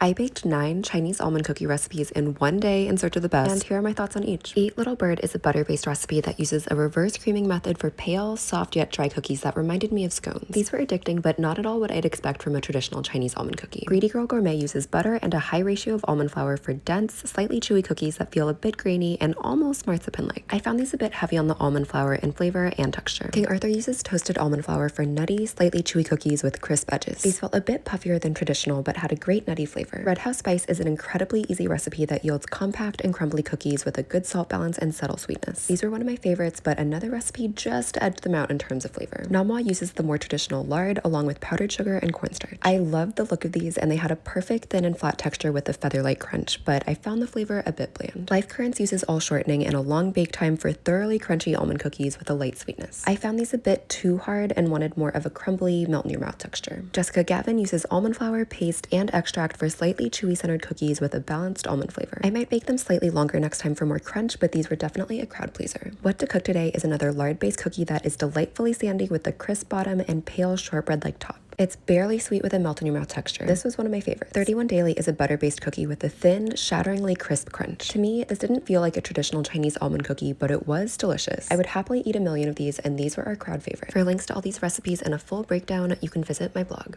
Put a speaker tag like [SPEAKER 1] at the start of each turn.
[SPEAKER 1] I baked 9 Chinese almond cookie recipes in one day in search of the best, and here are my thoughts on each. Eat Little Bird is a butter-based recipe that uses a reverse creaming method for pale, soft yet dry cookies that reminded me of scones. These were addicting, but not at all what I'd expect from a traditional Chinese almond cookie. Greedy Girl Gourmet uses butter and a high ratio of almond flour for dense, slightly chewy cookies that feel a bit grainy and almost marzipan-like. I found these a bit heavy on the almond flour in flavor and texture. King Arthur uses toasted almond flour for nutty, slightly chewy cookies with crisp edges. These felt a bit puffier than traditional, but had a great nutty flavor. Red House Spice is an incredibly easy recipe that yields compact and crumbly cookies with a good salt balance and subtle sweetness. These were one of my favorites, but another recipe just edged them out in terms of flavor. Namwa uses the more traditional lard along with powdered sugar and cornstarch. I loved the look of these, and they had a perfect thin and flat texture with a feather-like crunch, but I found the flavor a bit bland. Life Currents uses all shortening and a long bake time for thoroughly crunchy almond cookies with a light sweetness. I found these a bit too hard and wanted more of a crumbly, melt-in-your-mouth texture. Jessica Gavin uses almond flour, paste, and extract for slightly chewy centered cookies with a balanced almond flavor. I might bake them slightly longer next time for more crunch, but these were definitely a crowd pleaser. What to Cook Today is another lard-based cookie that is delightfully sandy with a crisp bottom and pale shortbread-like top. It's barely sweet with a melt-in-your-mouth texture. This was one of my favorites. 31 Daily is a butter-based cookie with a thin, shatteringly crisp crunch. To me, this didn't feel like a traditional Chinese almond cookie, but it was delicious. I would happily eat a million of these, and these were our crowd favorite. For links to all these recipes and a full breakdown, you can visit my blog.